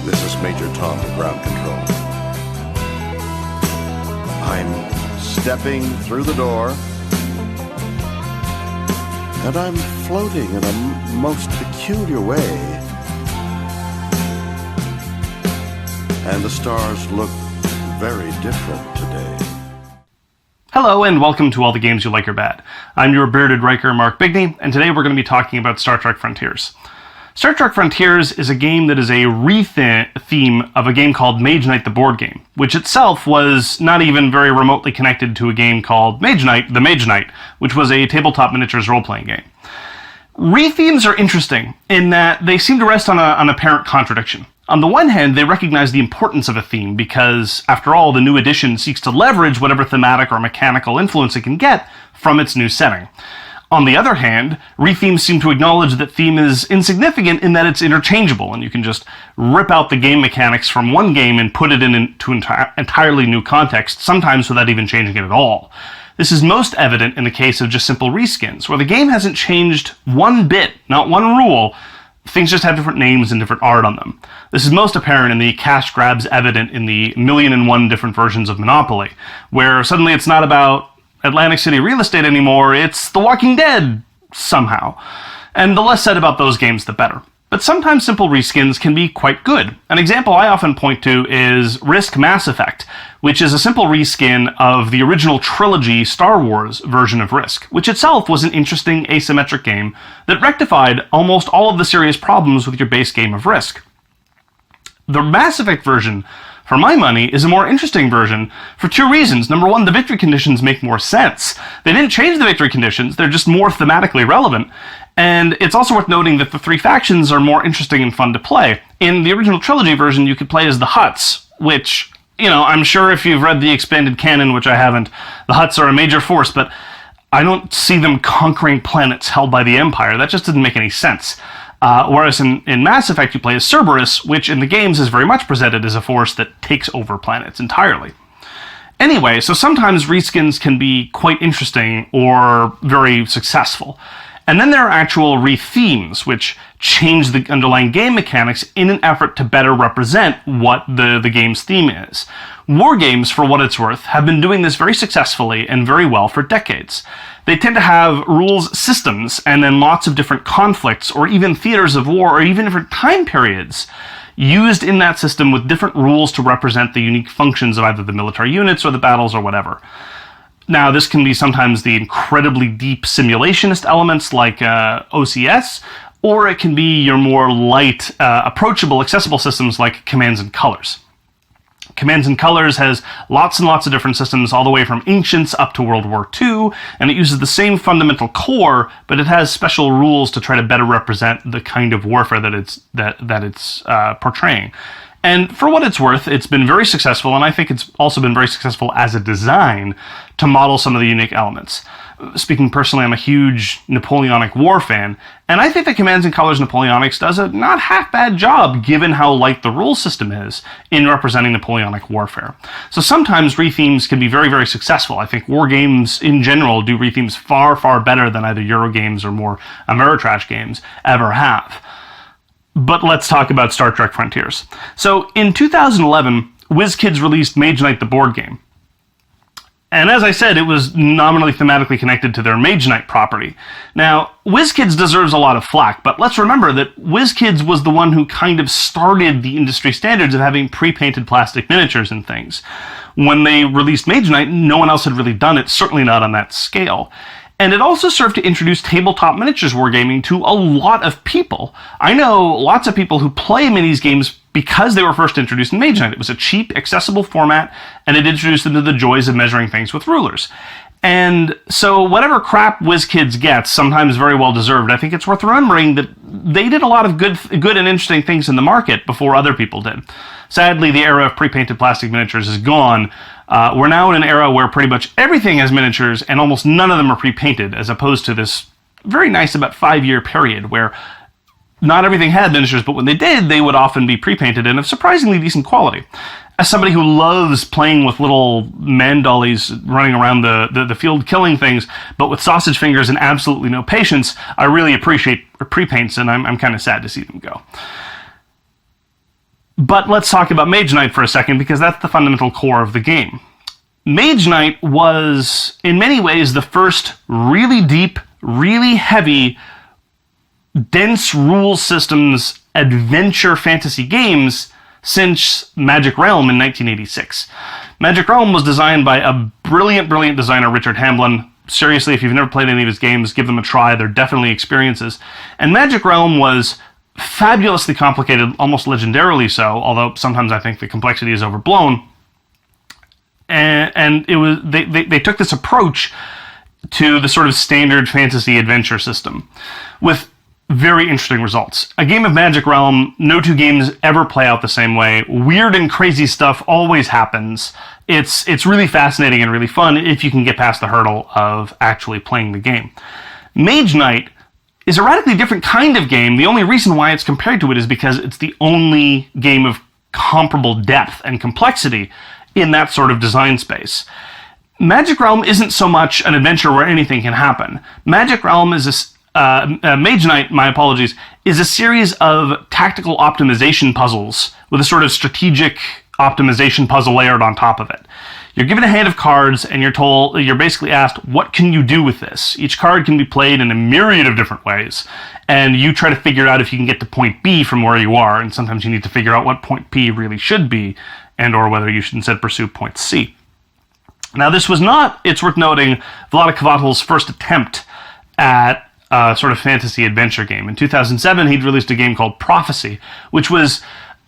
This is Major Tom, ground control. I'm stepping through the door, and I'm floating in a most peculiar way. And the stars look very different today. Hello, and welcome to All the Games You Like or Bad. I'm your bearded Riker, Mark Bigney, and today we're going to be talking about Star Trek Frontiers. Star Trek Frontiers is a game that is a re-theme of a game called Mage Knight the board game, which itself was not even very remotely connected to a game called Mage Knight the Mage Knight, which was a tabletop miniatures role-playing game. Re-themes are interesting in that they seem to rest on an apparent contradiction. On the one hand, they recognize the importance of a theme because, after all, the new edition seeks to leverage whatever thematic or mechanical influence it can get from its new setting. On the other hand, re-themes seem to acknowledge that theme is insignificant in that it's interchangeable, and you can just rip out the game mechanics from one game and put it into an entirely new context, sometimes without even changing it at all. This is most evident in the case of just simple reskins, where the game hasn't changed one bit, not one rule. Things just have different names and different art on them. This is most apparent in the cash grabs evident in the 1,000,001 different versions of Monopoly, where suddenly it's not about Atlantic City real estate anymore, it's The Walking Dead, somehow. And the less said about those games, the better. But sometimes simple reskins can be quite good. An example I often point to is Risk Mass Effect, which is a simple reskin of the original trilogy Star Wars version of Risk, which itself was an interesting asymmetric game that rectified almost all of the serious problems with your base game of Risk. The Mass Effect version, for my money, is a more interesting version for two reasons. Number one, the victory conditions make more sense. They didn't change the victory conditions, they're just more thematically relevant. And it's also worth noting that the three factions are more interesting and fun to play. In the original trilogy version, you could play as the Hutts, which, I'm sure if you've read the expanded canon, which I haven't, the Hutts are a major force, but I don't see them conquering planets held by the Empire. That just didn't make any sense. Whereas in Mass Effect, you play as Cerberus, which in the games is very much presented as a force that takes over planets entirely. Anyway, so sometimes reskins can be quite interesting or very successful. And then there are actual re-themes, which change the underlying game mechanics in an effort to better represent what the game's theme is. War games, for what it's worth, have been doing this very successfully and very well for decades. They tend to have rules systems and then lots of different conflicts or even theaters of war or even different time periods used in that system with different rules to represent the unique functions of either the military units or the battles or whatever. Now, this can be sometimes the incredibly deep simulationist elements like OCS, or it can be your more light, approachable, accessible systems like Commands and Colors. Commands and Colors has lots and lots of different systems all the way from Ancients up to World War II, and it uses the same fundamental core, but it has special rules to try to better represent the kind of warfare that it's portraying. And for what it's worth, it's been very successful, and I think it's also been very successful as a design to model some of the unique elements. Speaking personally, I'm a huge Napoleonic War fan, and I think that Commands and Colors Napoleonics does a not half-bad job given how light the rule system is in representing Napoleonic warfare. So sometimes re-themes can be very, very successful. I think war games in general do re-themes far, far better than either Euro games or more Ameritrash games ever have. But let's talk about Star Trek Frontiers. So in 2011, WizKids released Mage Knight the board game. And as I said, it was nominally thematically connected to their Mage Knight property. Now, WizKids deserves a lot of flack, but let's remember that WizKids was the one who kind of started the industry standards of having pre-painted plastic miniatures and things. When they released Mage Knight, no one else had really done it, certainly not on that scale. And it also served to introduce tabletop miniatures wargaming to a lot of people. I know lots of people who play minis games because they were first introduced in Mage Knight. It was a cheap, accessible format, and it introduced them to the joys of measuring things with rulers. And so whatever crap WizKids gets, sometimes very well deserved, I think it's worth remembering that they did a lot of good and interesting things in the market before other people did. Sadly, the era of pre-painted plastic miniatures is gone. We're now in an era where pretty much everything has miniatures and almost none of them are pre-painted, as opposed to this very nice about 5-year period where not everything had miniatures, but when they did, they would often be pre-painted and of surprisingly decent quality. As somebody who loves playing with little man dollies running around the field killing things, but with sausage fingers and absolutely no patience, I really appreciate pre-paints, and I'm kind of sad to see them go. But let's talk about Mage Knight for a second, because that's the fundamental core of the game. Mage Knight was, in many ways, the first really deep, really heavy, dense rule systems adventure fantasy games since Magic Realm in 1986. Magic Realm was designed by a brilliant, brilliant designer, Richard Hamblin. Seriously, if you've never played any of his games, give them a try. They're definitely experiences. And Magic Realm was fabulously complicated, almost legendarily so, although sometimes I think the complexity is overblown. And it was they took this approach to the sort of standard fantasy adventure system with very interesting results. A game of Magic Realm, no two games ever play out the same way. Weird and crazy stuff always happens. It's really fascinating and really fun if you can get past the hurdle of actually playing the game. Mage Knight is a radically different kind of game. The only reason why it's compared to it is because it's the only game of comparable depth and complexity in that sort of design space. Magic Realm isn't so much an adventure where anything can happen. Magic Realm is Mage Knight, my apologies, is a series of tactical optimization puzzles with a sort of strategic optimization puzzle layered on top of it. You're given a hand of cards and you're basically asked, what can you do with this? Each card can be played in a myriad of different ways, and you try to figure out if you can get to point B from where you are, and sometimes you need to figure out what point P really should be, and or whether you should instead pursue point C. Now, this was not, it's worth noting, Vlaada Chvatil's first attempt at a sort of fantasy adventure game. In 2007, he'd released a game called Prophecy, which was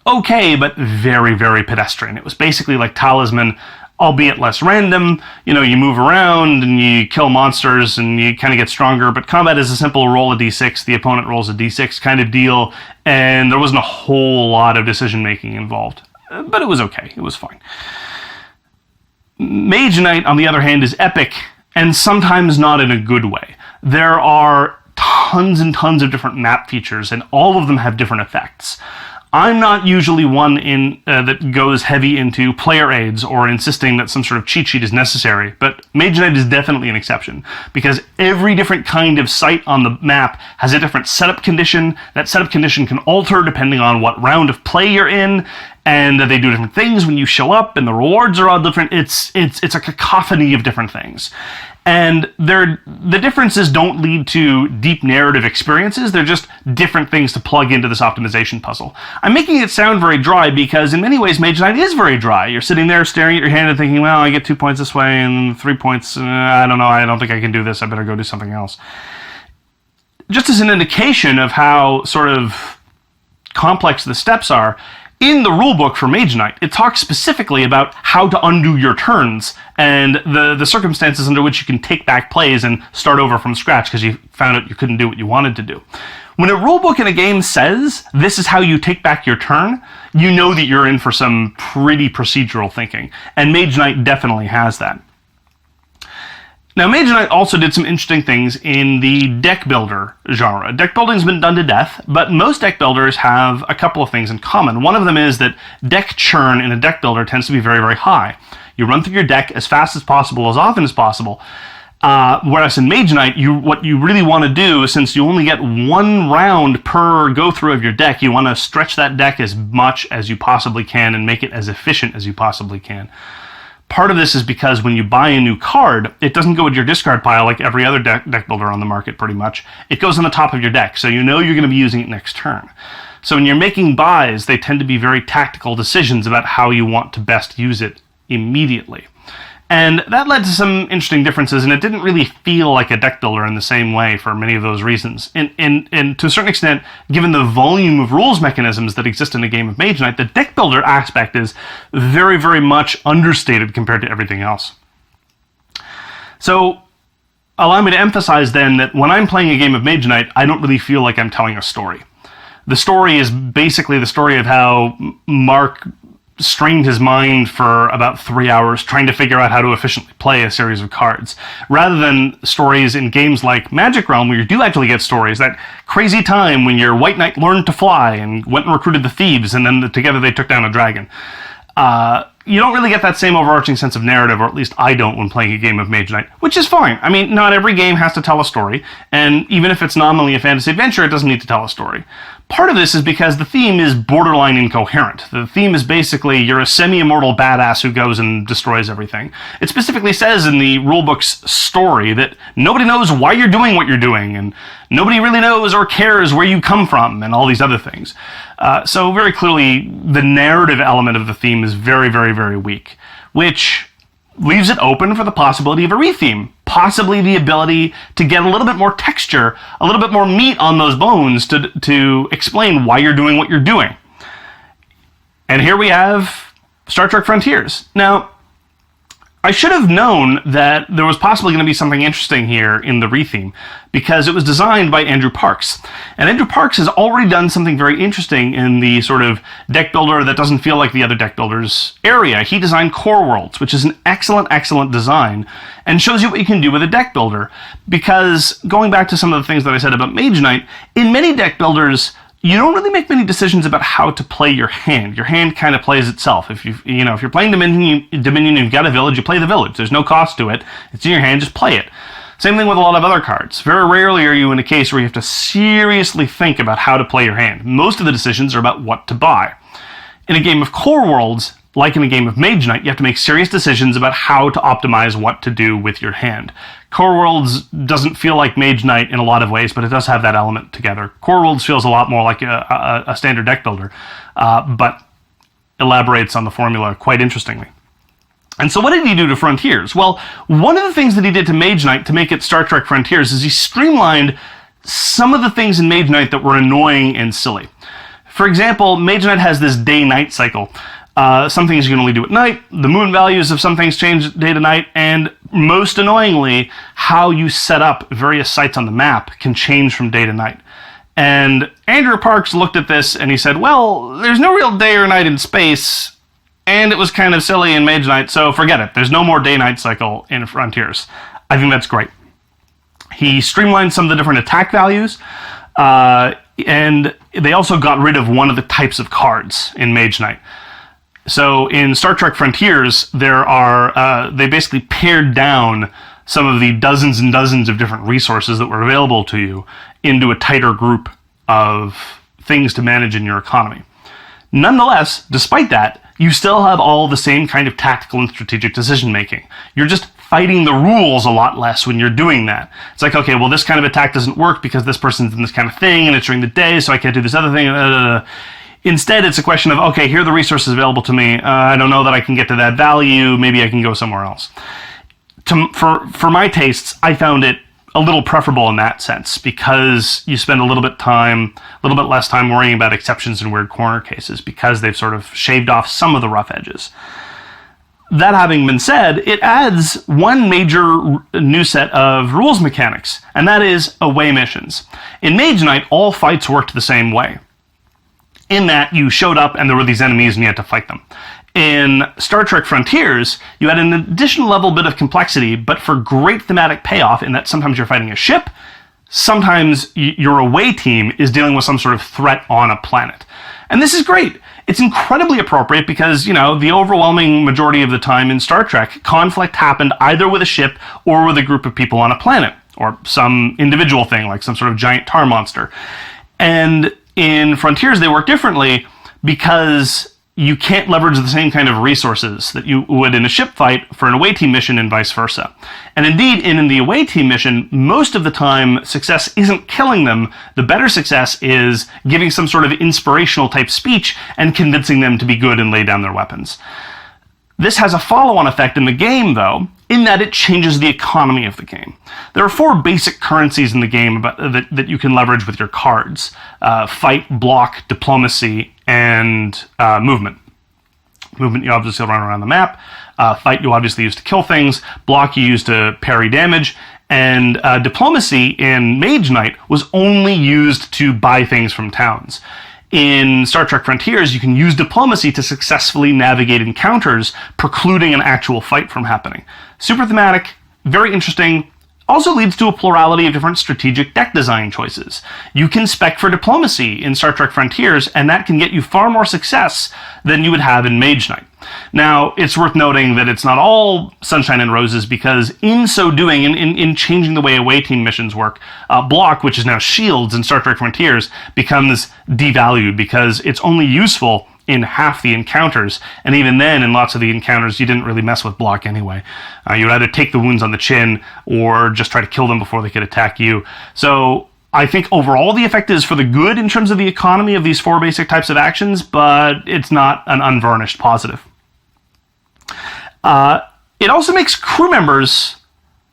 okay, but very, very pedestrian. It was basically like Talisman, albeit less random. You know, you move around and you kill monsters and you kind of get stronger, but combat is a simple roll a d6, the opponent rolls a d6 kind of deal, and there wasn't a whole lot of decision-making involved. But it was okay. It was fine. Mage Knight, on the other hand, is epic, and sometimes not in a good way. There are tons and tons of different map features, and all of them have different effects. I'm not usually one that goes heavy into player aids or insisting that some sort of cheat sheet is necessary, but Mage Knight is definitely an exception, because every different kind of site on the map has a different setup condition. That setup condition can alter depending on what round of play you're in, and they do different things when you show up, and the rewards are all different. It's a cacophony of different things. And the differences don't lead to deep narrative experiences. They're just different things to plug into this optimization puzzle. I'm making it sound very dry because in many ways Mage Knight is very dry. You're sitting there staring at your hand and thinking, well, I get 2 points this way and 3 points, I don't know, I don't think I can do this, I better go do something else. Just as an indication of how sort of complex the steps are, in the rulebook for Mage Knight, it talks specifically about how to undo your turns and the circumstances under which you can take back plays and start over from scratch because you found out you couldn't do what you wanted to do. When a rulebook in a game says, this is how you take back your turn, you know that you're in for some pretty procedural thinking, and Mage Knight definitely has that. Now, Mage Knight also did some interesting things in the deck builder genre. Deck building's been done to death, but most deck builders have a couple of things in common. One of them is that deck churn in a deck builder tends to be very, very high. You run through your deck as fast as possible, as often as possible. Whereas in Mage Knight, what you really want to do, since you only get one round per go-through of your deck, you want to stretch that deck as much as you possibly can and make it as efficient as you possibly can. Part of this is because when you buy a new card, it doesn't go in your discard pile like every other deck builder on the market, pretty much. It goes on the top of your deck, so you know you're going to be using it next turn. So when you're making buys, they tend to be very tactical decisions about how you want to best use it immediately. And that led to some interesting differences, and it didn't really feel like a deck builder in the same way for many of those reasons. And to a certain extent, given the volume of rules mechanisms that exist in a game of Mage Knight, the deck builder aspect is very, very much understated compared to everything else. So, allow me to emphasize then that when I'm playing a game of Mage Knight, I don't really feel like I'm telling a story. The story is basically the story of how Mark strained his mind for about 3 hours trying to figure out how to efficiently play a series of cards. Rather than stories in games like Magic Realm, where you do actually get stories, that crazy time when your White Knight learned to fly and went and recruited the thieves, and then together they took down a dragon. You don't really get that same overarching sense of narrative, or at least I don't when playing a game of Mage Knight, which is fine. I mean, not every game has to tell a story, and even if it's nominally a fantasy adventure, it doesn't need to tell a story. Part of this is because the theme is borderline incoherent. The theme is basically you're a semi-immortal badass who goes and destroys everything. It specifically says in the rulebook's story that nobody knows why you're doing what you're doing, and nobody really knows or cares where you come from, and all these other things. So very clearly, the narrative element of the theme is very, very, very weak, which leaves it open for the possibility of a retheme. Possibly the ability to get a little bit more texture, a little bit more meat on those bones to explain why you're doing what you're doing. And here we have Star Trek Frontiers. Now, I should have known that there was possibly going to be something interesting here in the retheme, because it was designed by Andrew Parks. And Andrew Parks has already done something very interesting in the sort of deck builder that doesn't feel like the other deck builders area. He designed Core Worlds, which is an excellent, excellent design, and shows you what you can do with a deck builder. Because, going back to some of the things that I said about Mage Knight, in many deck builders, you don't really make many decisions about how to play your hand. Your hand kind of plays itself. If you're playing Dominion, you've got a village, you play the village. There's no cost to it. It's in your hand, just play it. Same thing with a lot of other cards. Very rarely are you in a case where you have to seriously think about how to play your hand. Most of the decisions are about what to buy. In a game of Core Worlds, like in a game of Mage Knight, you have to make serious decisions about how to optimize what to do with your hand. Core Worlds doesn't feel like Mage Knight in a lot of ways, but it does have that element together. Core Worlds feels a lot more like a standard deck builder, but elaborates on the formula quite interestingly. And so what did he do to Frontiers? Well, one of the things that he did to Mage Knight to make it Star Trek Frontiers is he streamlined some of the things in Mage Knight that were annoying and silly. For example, Mage Knight has this day-night cycle. Some things you can only do at night, the moon values of some things change day to night, and most annoyingly, how you set up various sites on the map can change from day to night. And Andrew Parks looked at this and he said, well, there's no real day or night in space, and it was kind of silly in Mage Knight, so forget it. There's no more day-night cycle in Frontiers. I think that's great. He streamlined some of the different attack values, and they also got rid of one of the types of cards in Mage Knight. So in Star Trek Frontiers, they basically pared down some of the dozens and dozens of different resources that were available to you into a tighter group of things to manage in your economy. Nonetheless, despite that, you still have all the same kind of tactical and strategic decision making. You're just fighting the rules a lot less when you're doing that. It's like, okay, well, this kind of attack doesn't work because this person's in this kind of thing, and it's during the day, so I can't do this other thing. Instead, it's a question of, okay, here are the resources available to me. I don't know that I can get to that value. Maybe I can go somewhere else. For my tastes, I found it a little preferable in that sense because you spend a little bit less time worrying about exceptions and weird corner cases because they've sort of shaved off some of the rough edges. That having been said, it adds one major new set of rules mechanics, and that is away missions. In Mage Knight, all fights worked the same way, in that you showed up and there were these enemies and you had to fight them. In Star Trek Frontiers, you had an additional level bit of complexity, but for great thematic payoff in that sometimes you're fighting a ship, sometimes your away team is dealing with some sort of threat on a planet. And this is great. It's incredibly appropriate because, the overwhelming majority of the time in Star Trek, conflict happened either with a ship or with a group of people on a planet, or some individual thing like some sort of giant tar monster. And in Frontiers, they work differently because you can't leverage the same kind of resources that you would in a ship fight for an away team mission and vice versa. And indeed, in the away team mission, most of the time, success isn't killing them. The better success is giving some sort of inspirational type speech and convincing them to be good and lay down their weapons. This has a follow-on effect in the game, though, in that it changes the economy of the game. There are 4 basic currencies in the game that you can leverage with your cards. Fight, block, diplomacy, and movement. Movement you obviously run around the map. Fight you obviously use to kill things. Block you use to parry damage. And diplomacy in Mage Knight was only used to buy things from towns. In Star Trek Frontiers, you can use diplomacy to successfully navigate encounters, precluding an actual fight from happening. Super thematic, very interesting, also leads to a plurality of different strategic deck design choices. You can spec for diplomacy in Star Trek Frontiers, and that can get you far more success than you would have in Mage Knight. Now, it's worth noting that it's not all sunshine and roses, because in so doing, in changing the way away team missions work, block, which is now shields in Star Trek Frontiers, becomes devalued because it's only useful in half the encounters, and even then, in lots of the encounters, you didn't really mess with block anyway. You would either take the wounds on the chin, or just try to kill them before they could attack you. So I think overall the effect is for the good in terms of the economy of these 4 basic types of actions, but it's not an unvarnished positive. It also makes crew members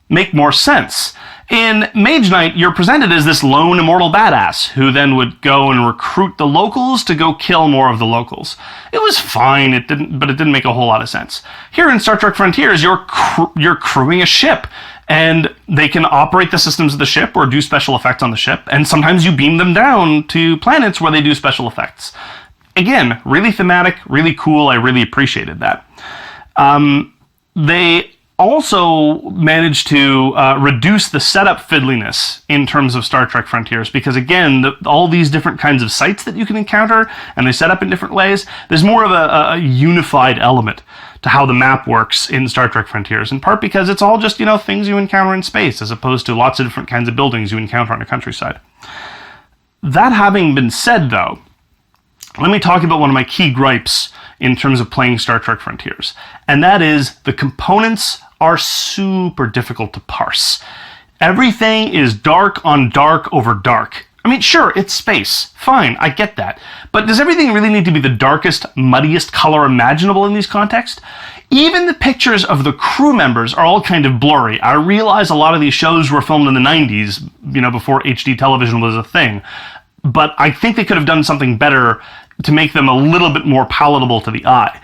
make more sense. In Mage Knight, you're presented as this lone immortal badass who then would go and recruit the locals to go kill more of the locals. It was fine, but it didn't make a whole lot of sense. Here in Star Trek Frontiers, you're crewing a ship, and they can operate the systems of the ship or do special effects on the ship, and sometimes you beam them down to planets where they do special effects. Again, really thematic, really cool. I really appreciated that. They also managed to reduce the setup fiddliness in terms of Star Trek Frontiers, because again, all these different kinds of sites that you can encounter, and they set up in different ways, there's more of a unified element to how the map works in Star Trek Frontiers, in part because it's all just, things you encounter in space, as opposed to lots of different kinds of buildings you encounter on a countryside. That having been said, though, let me talk about one of my key gripes in terms of playing Star Trek Frontiers, and that is the components are super difficult to parse. Everything is dark on dark over dark. I mean, sure, it's space. Fine, I get that. But does everything really need to be the darkest, muddiest color imaginable in these contexts? Even the pictures of the crew members are all kind of blurry. I realize a lot of these shows were filmed in the 90s, before HD television was a thing. But I think they could have done something better to make them a little bit more palatable to the eye.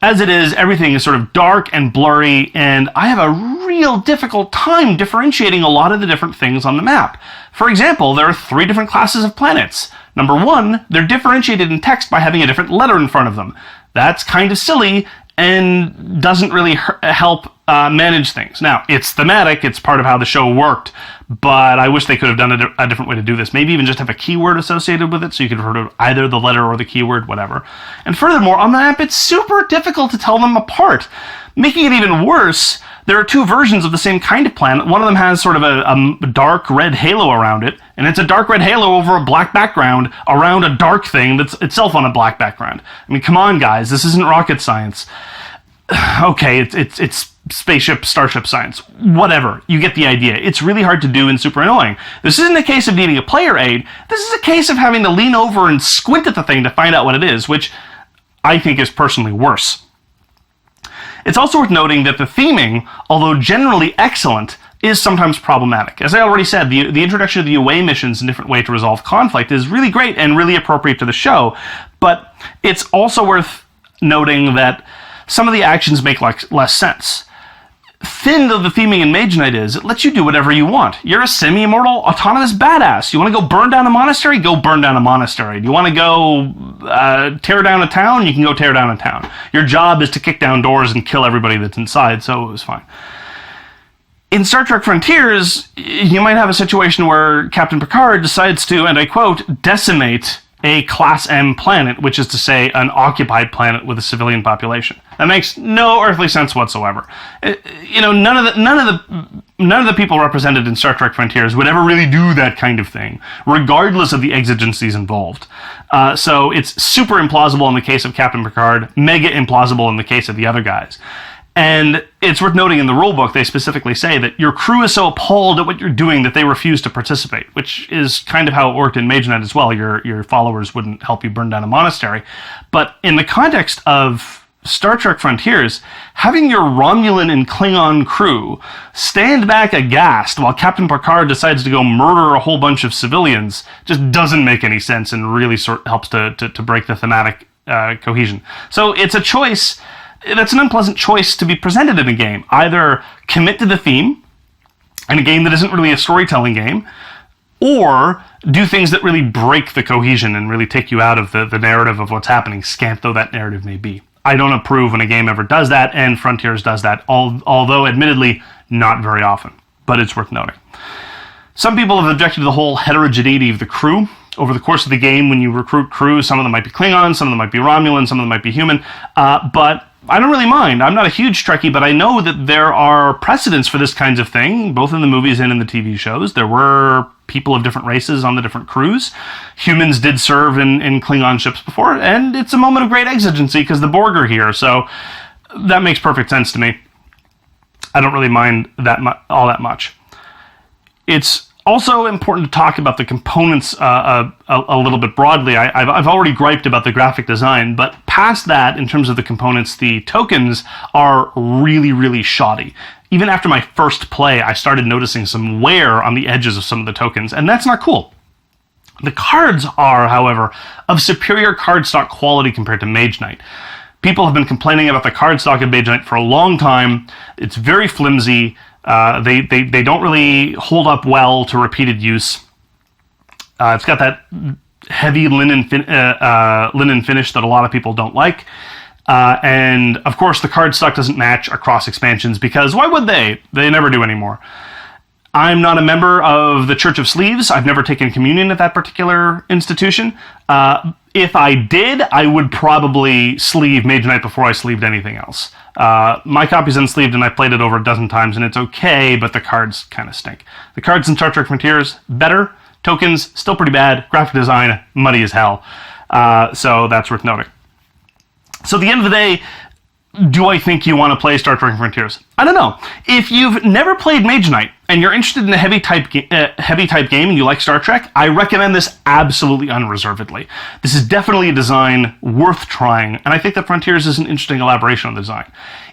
As it is, everything is sort of dark and blurry, and I have a real difficult time differentiating a lot of the different things on the map. For example, there are 3 different classes of planets. Number 1, they're differentiated in text by having a different letter in front of them. That's kind of silly and doesn't really help manage things. Now, it's thematic, it's part of how the show worked, but I wish they could have done a different way to do this. Maybe even just have a keyword associated with it, so you could refer to either the letter or the keyword, whatever. And furthermore, on the map, it's super difficult to tell them apart. Making it even worse, there are 2 versions of the same kind of planet. One of them has sort of a dark red halo around it, and it's a dark red halo over a black background around a dark thing that's itself on a black background. I mean, come on, guys, this isn't rocket science. Okay, it's spaceship, starship science. Whatever, you get the idea. It's really hard to do and super annoying. This isn't a case of needing a player aid. This is a case of having to lean over and squint at the thing to find out what it is, which I think is personally worse. It's also worth noting that the theming, although generally excellent, is sometimes problematic. As I already said, the introduction of the away missions in a different way to resolve conflict is really great and really appropriate to the show, but it's also worth noting that some of the actions make less sense. Thin though the theming in Mage Knight is, it lets you do whatever you want. You're a semi-immortal, autonomous badass. You want to go burn down a monastery? Go burn down a monastery. Do you want to go tear down a town? You can go tear down a town. Your job is to kick down doors and kill everybody that's inside, so it was fine. In Star Trek Frontiers, you might have a situation where Captain Picard decides to, and I quote, decimate a Class M planet, which is to say an occupied planet with a civilian population. That makes no earthly sense whatsoever. None of the people represented in Star Trek Frontiers would ever really do that kind of thing, regardless of the exigencies involved. So it's super implausible in the case of Captain Picard, mega implausible in the case of the other guys. And it's worth noting in the rulebook, they specifically say that your crew is so appalled at what you're doing that they refuse to participate, which is kind of how it worked in Mage Knight as well. Your followers wouldn't help you burn down a monastery. But in the context of Star Trek Frontiers, having your Romulan and Klingon crew stand back aghast while Captain Picard decides to go murder a whole bunch of civilians just doesn't make any sense and really helps to break the thematic cohesion. So it's a choice. That's an unpleasant choice to be presented in a game. Either commit to the theme in a game that isn't really a storytelling game, or do things that really break the cohesion and really take you out of the narrative of what's happening, scant though that narrative may be. I don't approve when a game ever does that, and Frontiers does that, although admittedly not very often. but it's worth noting. Some people have objected to the whole heterogeneity of the crew. Over the course of the game, when you recruit crew, some of them might be Klingons, some of them might be Romulan, some of them might be human, but I don't really mind. I'm not a huge Trekkie, but I know that there are precedents for this kinds of thing, both in the movies and in the TV shows. There were people of different races on the different crews. Humans did serve in Klingon ships before, and it's a moment of great exigency because the Borg are here, so that makes perfect sense to me. I don't really mind all that much. It's also important to talk about the components a little bit broadly. I've already griped about the graphic design, but past that, in terms of the components, the tokens are really, really shoddy. Even after my first play, I started noticing some wear on the edges of some of the tokens, and that's not cool. The cards are, however, of superior cardstock quality compared to Mage Knight. People have been complaining about the cardstock of Mage Knight for a long time. It's very flimsy. They don't really hold up well to repeated use. It's got that heavy linen finish that a lot of people don't like. And of course the cardstock doesn't match across expansions because why would they? They never do anymore. I'm not a member of the Church of Sleeves. I've never taken communion at that particular institution. If I did, I would probably sleeve Mage Knight before I sleeved anything else. My copy's unsleeved and I played it over a dozen times and it's okay, but the cards kind of stink. The cards in Star Trek Frontiers, better. Tokens, still pretty bad. Graphic design, muddy as hell. So that's worth noting. So at the end of the day, do I think you want to play Star Trek Frontiers? I don't know. If you've never played Mage Knight and you're interested in a heavy type game and you like Star Trek, I recommend this absolutely unreservedly. This is definitely a design worth trying, and I think that Frontiers is an interesting elaboration on the design.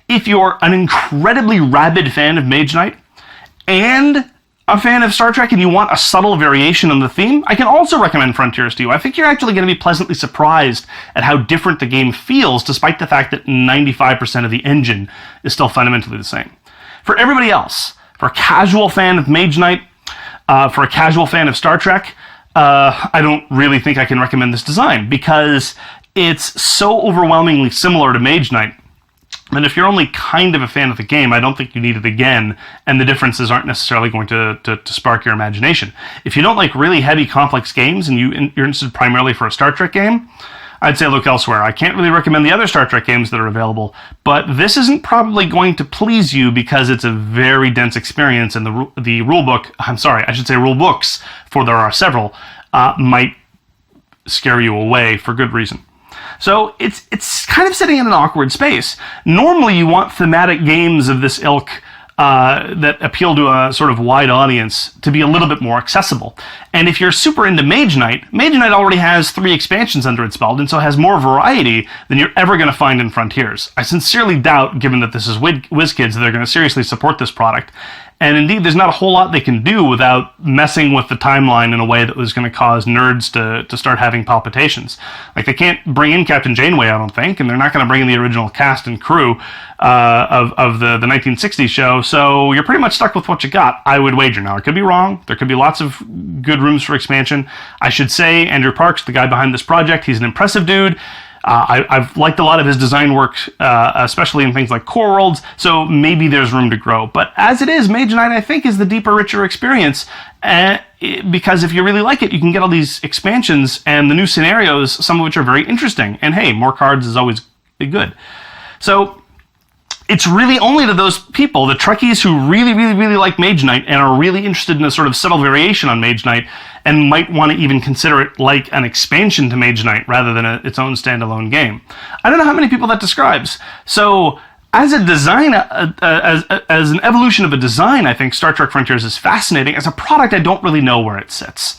If you're an incredibly rabid fan of Mage Knight and a fan of Star Trek and you want a subtle variation on the theme, I can also recommend Frontiers to you. I think you're actually going to be pleasantly surprised at how different the game feels, despite the fact that 95% of the engine is still fundamentally the same. For everybody else, for a casual fan of Mage Knight, for a casual fan of Star Trek, I don't really think I can recommend this design because it's so overwhelmingly similar to Mage Knight. And if you're only kind of a fan of the game, I don't think you need it again, and the differences aren't necessarily going to spark your imagination. If you don't like really heavy, complex games, and you're interested primarily for a Star Trek game, I'd say look elsewhere. I can't really recommend the other Star Trek games that are available, but this isn't probably going to please you because it's a very dense experience, and the rule books, for there are several, might scare you away for good reason. So it's kind of sitting in an awkward space. Normally you want thematic games of this ilk that appeal to a sort of wide audience to be a little bit more accessible. And if you're super into Mage Knight already has 3 expansions under its belt and so has more variety than you're ever going to find in Frontiers. I sincerely doubt, given that this is WizKids, that they're going to seriously support this product. And indeed, there's not a whole lot they can do without messing with the timeline in a way that was going to cause nerds to start having palpitations. Like, they can't bring in Captain Janeway, I don't think, and they're not going to bring in the original cast and crew of the 1960s show, so you're pretty much stuck with what you got, I would wager. Now, I could be wrong. There could be lots of good rooms for expansion. I should say, Andrew Parks, the guy behind this project, he's an impressive dude. I've liked a lot of his design work, especially in things like Core Worlds, so maybe there's room to grow. But as it is, Mage Knight, I think, is the deeper, richer experience, because if you really like it, you can get all these expansions and the new scenarios, some of which are very interesting. And hey, more cards is always good. So it's really only to those people, the Trekkies who really, really, really like Mage Knight and are really interested in a sort of subtle variation on Mage Knight and might want to even consider it like an expansion to Mage Knight rather than its own standalone game. I don't know how many people that describes. So as a design, as an evolution of a design, I think Star Trek Frontiers is fascinating. As a product, I don't really know where it sits.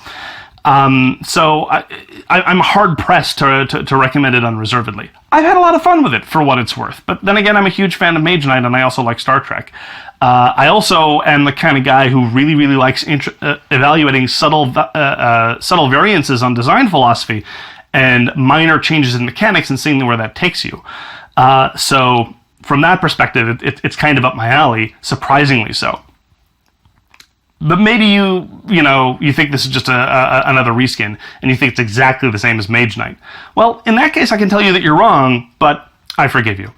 So I'm hard-pressed to recommend it unreservedly. I've had a lot of fun with it, for what it's worth. But then again, I'm a huge fan of Mage Knight, and I also like Star Trek. I also am the kind of guy who really, really likes evaluating subtle variances on design philosophy and minor changes in mechanics and seeing where that takes you. So from that perspective, it's kind of up my alley, surprisingly so. But maybe you think this is just another reskin, and you think it's exactly the same as Mage Knight. Well, in that case, I can tell you that you're wrong, but I forgive you.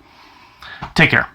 Take care.